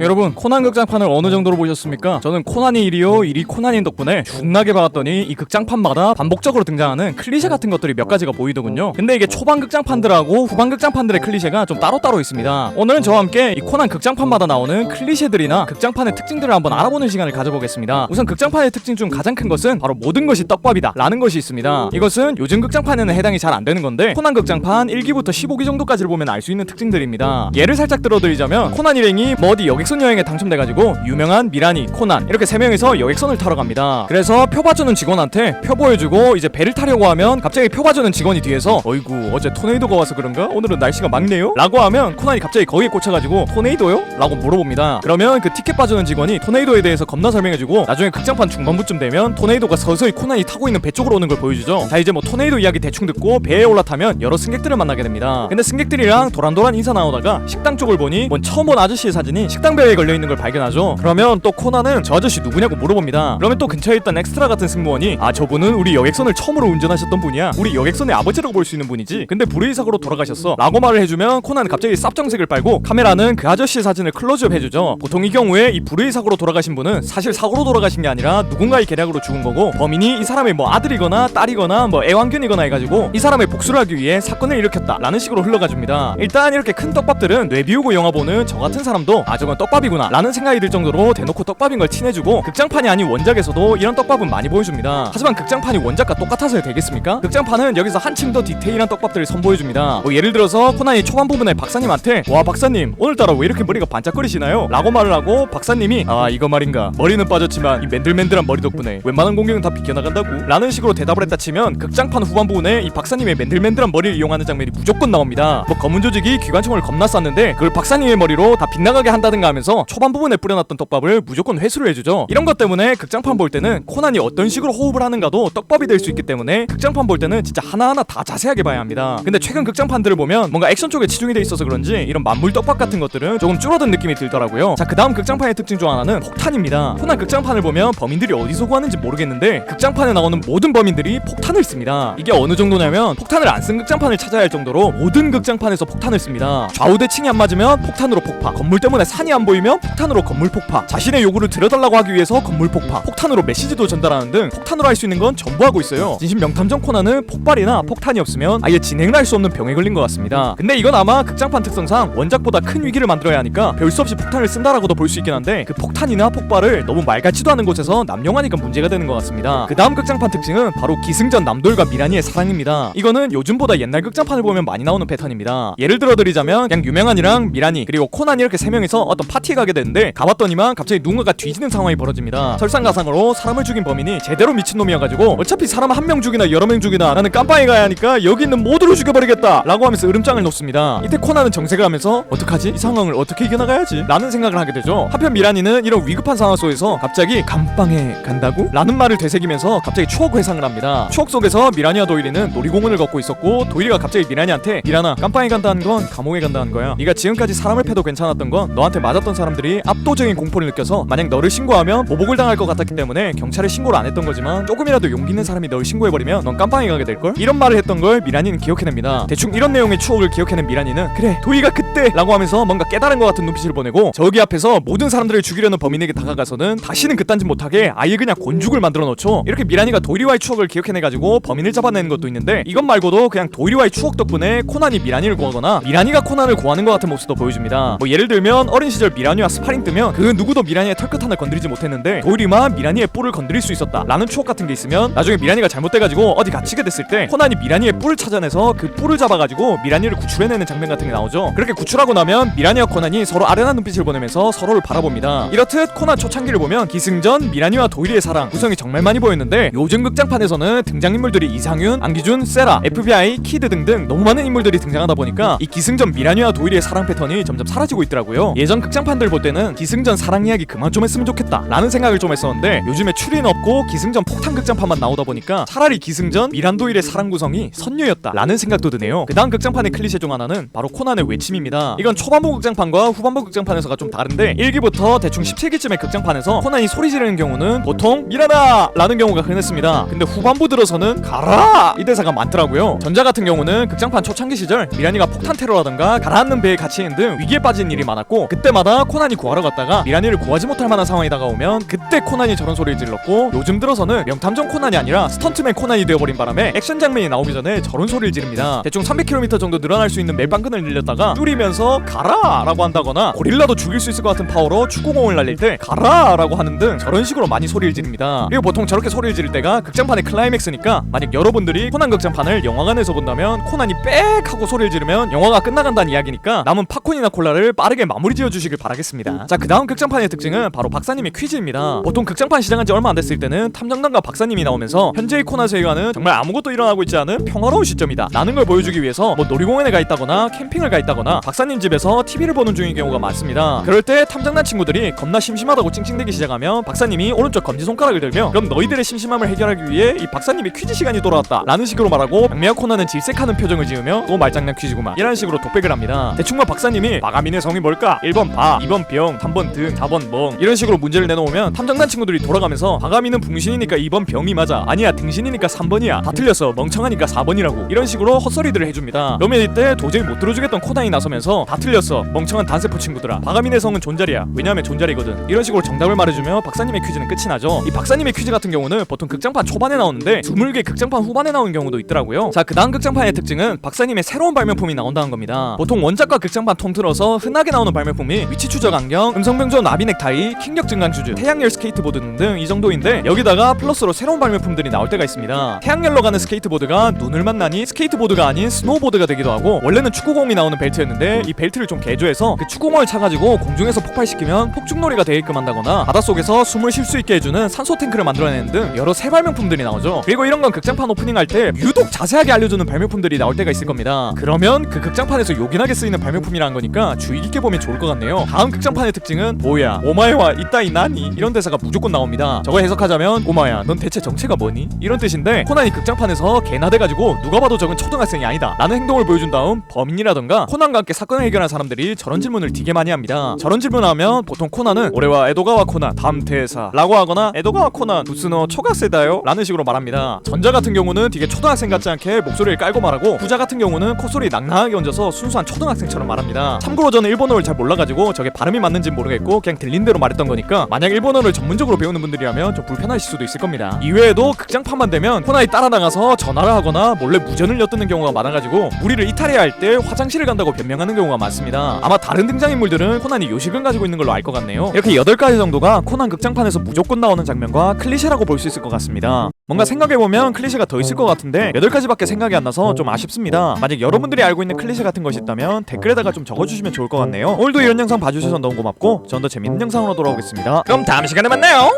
여러분, 코난 극장판을 어느 정도로 보셨습니까? 저는 코난이 일이요 일이 코난인 덕분에 중나게 봐왔더니 이 극장판마다 반복적으로 등장하는 클리셰 같은 것들이 몇 가지가 보이더군요. 근데 이게 초반 극장판들하고 후반 극장판들의 클리셰가 좀 따로따로 있습니다. 오늘은 저와 함께 이 코난 극장판마다 나오는 클리셰들이나 극장판의 특징들을 한번 알아보는 시간을 가져보겠습니다. 우선 극장판의 특징 중 가장 큰 것은 바로 모든 것이 떡밥이다 라는 것이 있습니다. 이것은 요즘 극장판에는 해당이 잘 안 되는 건데 코난 극장판 1기부터 15기 정도까지를 보면 알 수 있는 특징들입니다. 예를 살짝 들어드리자면 코난 일행이 뭐 어디 여객선 여행에 당첨돼가지고 유명한 미라니, 코난 이렇게 3명이서 여객선을 타러 갑니다. 그래서 표 봐주는 직원한테 표 보여주고 이제 배를 타려고 하면 갑자기 표 봐주는 직원이 뒤에서 어이구 어제 토네이도가 와서 그런가? 오늘은 날씨가 맑네요? 라고 하면 코난이 갑자기 거기에 꽂혀가지고 토네이도요? 라고 물어봅니다. 그러면 그 티켓 봐주는 직원이 토네이도에 대해서 겁나 설명해주고 나중에 극장판 중반부쯤 되면 토네이도가 서서히 코난이 타고 있는 배 쪽으로 오는 걸 보여주죠. 자, 이제 뭐 토네이도 이야기 대충 듣고 배에 올라타면 여러 승객들을 만나게 됩니다. 근데 승객들이랑 도란도란 인사 나오다가 식당 쪽을 보니 뭔 처음 본 아저씨의 사진이 식당배에 걸려있는 걸 발견하죠. 그러면 또 코난은 저 아저씨 누구냐고 물어봅니다. 그러면 또 근처에 있던 엑스트라 같은 승무원이 아, 저분은 우리 여객선을 처음으로 운전하셨던 분이야. 우리 여객선의 아버지라고 볼 수 있는 분이지. 근데 불의 사고로 돌아가셨어 라고 말을 해주면 코난은 갑자기 쌉정색을 빨고 카메라는 그 아저씨의 사진을 클로즈업 해주죠. 보통 이 경우에 이 불의 사고로 돌아가신 분은 사실 사고로 돌아가신 게 아니라 누군가의 계략으로 죽은 거고 범인이 이 사람의 뭐 아들이거나 딸이거나 뭐 애완견이거나 해가지고 이 사람의 복수를 하기 위해 사건을 일으켰다 라는 식으로 흘러가줍니다. 일단 이렇게 큰 떡밥들은 뇌 비우고 영화 보는 저 같은 사람도 아, 저건 떡밥이구나 라는 생각이 들 정도로 대놓고 떡밥인 걸 티내주고 극장판이 아닌 원작에서도 이런 떡밥은 많이 보여줍니다. 하지만 극장판이 원작과 똑같아서 되겠습니까? 극장판은 여기서 한층 더 디테일한 떡밥들을 선보여줍니다. 뭐 예를 들어서 코난이 초반 부분에 박사님한테 와, 박사님 오늘따라 왜 이렇게 머리가 반짝거리시나요? 라고 말을 하고 박사님이 아, 이거 말인가 머리는 빠졌지만 이 맨들맨들한 머리 덕분에 웬만한 공격은 다 비껴나간다고 라는 식으로 대답을 했다 치면 극장판 후반 부분에 이 박사님의 맨들맨들한 머리를 이용하는 장면이 무조건 나옵니다. 뭐 검은 조직이 기관총을 겁나 쐈는데 그걸 박사님의 머리로 다 빗나가게 한다든가 하면서 초반 부분에 뿌려놨던 떡밥을 무조건 회수를 해주죠. 이런 것 때문에 극장판 볼 때는 코난이 어떤 식으로 호흡을 하는가도 떡밥이 될 수 있기 때문에 극장판 볼 때는 진짜 하나하나 다 자세하게 봐야 합니다. 근데 최근 극장판들을 보면 뭔가 액션 쪽에 치중이 돼 있어서 그런지 이런 만물 떡밥 같은 것들은 조금 줄어든 느낌이 들더라고요. 자, 그 다음 극장판의 특징 중 하나는 폭탄입니다. 코난 극장판을 보면 범인들이 어디서 구하는지 모르겠는데 극장판에 나오는 모든 범인들이 폭탄을 씁니다. 이게 어느 정도냐면 폭탄을 안 쓴 극장판을 찾아야 할 정도로 모든 극장판에서 폭탄을 씁니다. 좌우 대칭이 안 맞으면 폭탄으로 폭파, 건물 때문에 산이 안 보이면 폭탄으로 건물 폭파, 자신의 요구를 들어달라고 하기 위해서 건물 폭파, 폭탄으로 메시지도 전달하는 등 폭탄으로 할 수 있는 건 전부 하고 있어요. 진심 명탐정 코난은 폭발이나 폭탄이 없으면 아예 진행을 할 수 없는 병에 걸린 것 같습니다. 근데 이건 아마 극장판 특성상 원작보다 큰 위기를 만들어야 하니까 별 수 없이 폭탄을 쓴다라고도 볼 수 있긴 한데 그 폭탄이나 폭발을 너무 말 같지도 않은 곳에서 남용하니까 문제가 되는 것 같습니다. 그 다음 극장판 특징은 바로 기승전 남돌과 미라니의 사랑입니다. 이거는 요즘보다 옛날 극장판을 보면 많이 나오는 패턴입니다. 예를 들어드리자면 그냥 유명한이랑 미라니 그리고 코난 이렇게 3명이서 어떤 파티에 가게 되는데 가봤더니만 갑자기 누군가가 뒤지는 상황이 벌어집니다. 설상가상으로 사람을 죽인 범인이 제대로 미친놈이어가지고 어차피 사람 한 명 죽이나 여러 명 죽이나 나는 깜빵에 가야 하니까 여기 있는 모두를 죽여버리겠다 라고 하면서 으름장을 놓습니다. 이때 코난은 정색을 하면서 어떡하지? 이 상황을 어떻게 이겨나가야지? 라는 생각을 하게 되죠. 한편 미라니는 이런 위급한 상황 속에서 갑자기 감방에 간다고? 라는 말을 되새기면서 갑자기 추억 회상을 합니다. 추억 속에서 미라니와 도일이는 놀이공원을 걷고 있었고 도일이가 갑자기 미라니한테 미라나, 깜빵에 간다는 건 감옥에 간다는 거야. 네가 지금까지 사람을 패도 괜찮았던 건 너한테 맞았던 사람들이 압도적인 공포를 느껴서 만약 너를 신고하면 보복을 당할 것 같았기 때문에 경찰에 신고를 안 했던 거지만 조금이라도 용기 있는 사람이 널 신고해버리면 넌 깜빵에 가게 될걸? 이런 말을 했던 걸 미라니는 기억해냅니다. 대충 이런 내용의 추억을 기억해낸 미라니는 그래 도희가 그때 라고 하면서 뭔가 깨달은 것 같은 눈빛을 보내고 저기 앞에서 모든 사람들을 죽이려는 범인에게 다가가서는 다시는 그딴 짓 못하게 아예 그냥 곤죽을 만들어 놓죠. 이렇게 미라니가 도일이와의 추억을 기억해내가지고 범인을 잡아내는 것도 있는데 이것 말고도 그냥 도일이와의 추억 덕분에 코난이 미라니를 구하거나 미라니가 코난을 구하는 것 같은 모습도 보여줍니다. 뭐 예를 들면 어린 시절 미라니와 스파링 뜨면 그 누구도 미라니의 털끝 하나 건드리지 못했는데 도일이만 미라니의 뿔을 건드릴 수 있었다 라는 추억 같은 게 있으면 나중에 미라니가 잘못돼가지고 어디 갇히게 됐을 때 코난이 미라니의 뿔을 찾아내서 그 뿔을 잡아가지고 미라니를 구출해내는 장면 같은 게 나오죠. 그렇게 구출하고 나면 미라니와 코난이 서로 아련한 눈빛을 보내면서 서로를 바라봅니다. 이렇듯 코난 초창기를 보면 기승전, 미라니와 도일이의 사랑 구성이 정말 많이 보였는데 요즘 극장판에서는 등장인물들이 이상윤, 안기준, 세라, FBI, 키드 등등 너무 많은 인물들이 등장하다 보니까 이 기승전 미라니와 도일이의 사랑 패턴이 점점 사라지고 있더라고요. 예전 극장판들 볼 때는 기승전 사랑 이야기 그만 좀 했으면 좋겠다 라는 생각을 좀 했었는데 요즘에 추리는 없고 기승전 폭탄 극장판만 나오다 보니까 차라리 기승전 미란 도일의 사랑 구성이 선녀였다 라는 생각도 드네요. 그 다음 극장판의 클리셰 중 하나는 바로 코난의 외침입니다. 이건 초반부 극장판과 후반부 극장판에서가 좀 다른데 1기부터 대충 17기쯤의 극장판에서 코난이 소리 지르는 경우는 보통 미라나 라는 경우가 흔했습니다. 근데 후반부 들어서는 가라 이 대사가 많더라고요. 전자 같은 경우는 극장판 초창기 시절 미라니가 폭탄 테러라던가 가라앉는 배에 갇히는 등 위기에 빠진 일이 많았고 그때마다 밤마다 코난이 구하러 갔다가 미라니를 구하지 못할 만한 상황이 다가오면 그때 코난이 저런 소리를 질렀고, 요즘 들어서는 명탐정 코난이 아니라 스턴트맨 코난이 되어버린 바람에 액션 장면이 나오기 전에 저런 소리를 지릅니다. 대충 300km 정도 늘어날 수 있는 멜빵근을 늘렸다가 뚫리면서 가라! 라고 한다거나, 고릴라도 죽일 수 있을 것 같은 파워로 축구공을 날릴 때 가라! 라고 하는 등 저런 식으로 많이 소리를 지릅니다. 그리고 보통 저렇게 소리를 지를 때가 극장판의 클라이맥스니까, 만약 여러분들이 코난 극장판을 영화관에서 본다면 코난이 빽 하고 소리를 지르면 영화가 끝나간다는 이야기니까 남은 팝콘이나 콜라를 빠르게 마무리 지어주시길 바라겠습니다. 자, 그 다음 극장판의 특징은 바로 박사님의 퀴즈입니다. 보통 극장판 시작한 지 얼마 안 됐을 때는 탐정단과 박사님이 나오면서 현재의 코난 세계관은 정말 아무것도 일어나고 있지 않은 평화로운 시점이다 라는 걸 보여주기 위해서 뭐 놀이공원에 가 있다거나 캠핑을 가 있다거나 박사님 집에서 TV를 보는 중인 경우가 많습니다. 그럴 때 탐정단 친구들이 겁나 심심하다고 찡찡대기 시작하면 박사님이 오른쪽 검지손가락을 들며 그럼 너희들의 심심함을 해결하기 위해 이 박사님의 퀴즈 시간이 돌아왔다 라는 식으로 말하고, 박매와 코난은 질색하는 표정을 지으며 또 말장난 퀴즈구만 이라는 식으로 독백을 합니다. 대충 박사님이 마가민의 성이 뭘까? 1번 바, 2번 병, 3번 등, 4번 멍 이런 식으로 문제를 내놓으면 탐정단 친구들이 돌아가면서 마가민은 붕신이니까 2번 병이 맞아, 아니야 등신이니까 3번이야, 다 틀렸어, 멍청하니까 4번이라고 이런 식으로 헛소리들을 해줍니다. 그러면 이때 도저히 못 들어주겠던 코난이 나서면서 다 틀렸어, 멍청한 단세포 친구들아, 마가민의 성은 존잘이야, 왜냐하면 존잘이거든 이런 식으로 정답을 말해주며 박사님의 퀴즈는 끝이 나죠. 이 박사님의 퀴즈 같은 경우는 보통 극장판 초반에 나오는데 드물게 극장판 후반에 나오는 경우도 있더라고요. 자, 그 다음 극장판의 특징은 박사님의 새로운 발명품이 나온다는 겁니다. 보통 원작과 극장판 통틀어서 흔하게 나오는 발명품이 위치 추적 안경, 음성병조 나비 넥타이, 킹력 증강 슈즈, 태양열 스케이트보드 등등 이 정도인데, 여기다가 플러스로 새로운 발명품들이 나올 때가 있습니다. 태양열로 가는 스케이트보드가 눈을 만나니 스케이트보드가 아닌 스노우보드가 되기도 하고, 원래는 축구공이 나오는 벨트였는데 이 벨트를 좀 개조해서 그 축구공을 차가지고 공중에서 폭발시키면 폭죽놀이가 되게끔 한다거나, 바닷속에서 숨을 쉴 수 있게 해주는 산소 탱크를 만들어내는 등 여러 새 발명품들이 나오죠. 그리고 이런 건 극장판 오프닝 할 때 유독 자세하게 알려주는 발명품들이 나올 때가 있을 겁니다. 그러면 그 극장판에서 요긴하게 쓰이는 발명품이라는 거니까 주의 깊게 보면 좋을 것 같네요. 다음 극장판의 특징은 뭐야, 오마에와 이따이 나니 이런 대사가 무조건 나옵니다. 저거 해석하자면 오마야 넌 대체 정체가 뭐니? 이런 뜻인데, 코난이 극장판에서 개나 돼가지고 누가 봐도 저건 초등학생이 아니다 라는 행동을 보여준 다음 범인이라던가 코난과 함께 사건을 해결한 사람들이 저런 질문을 되게 많이 합니다. 저런 질문을 하면 보통 코난은 오레와 에도가와 코난 다음 대사 라고 하거나, 에도가와 코난 부스노 초가세다요 라는 식으로 말합니다. 전자 같은 경우는 되게 초등학생 같지 않게 목소리를 깔고 말하고, 후자 같은 경우는 콧소리 낭낭하게 얹어서 순수한 초등학생처럼 말합니다. 참고로 저는 일본어를 잘 몰라가지고 저게 발음이 맞는지 모르겠고 그냥 들린 대로 말했던 거니까, 만약 일본어를 전문적으로 배우는 분들이라면 좀 불편하실 수도 있을 겁니다. 이외에도 극장판만 되면 코난이 따라 나가서 전화를 하거나 몰래 무전을 엿듣는 경우가 많아가지고 무리를 이탈해야 할 때 화장실을 간다고 변명하는 경우가 많습니다. 아마 다른 등장인물들은 코난이 요식을 가지고 있는 걸로 알 것 같네요. 이렇게 8가지 정도가 코난 극장판에서 무조건 나오는 장면과 클리셰라고 볼 수 있을 것 같습니다. 뭔가 생각해보면 클리셰가 더 있을 것 같은데 8가지밖에 생각이 안 나서 좀 아쉽습니다. 만약 여러분들이 알고 있는 클리셰 같은 것이 있다면 댓글에다가 좀 적어주시면 좋을 것 같네요. 오늘도 이런 영상 봐주셔서 너무 고맙고, 전 더 재밌는 영상으로 돌아오겠습니다. 그럼 다음 시간에 만나요.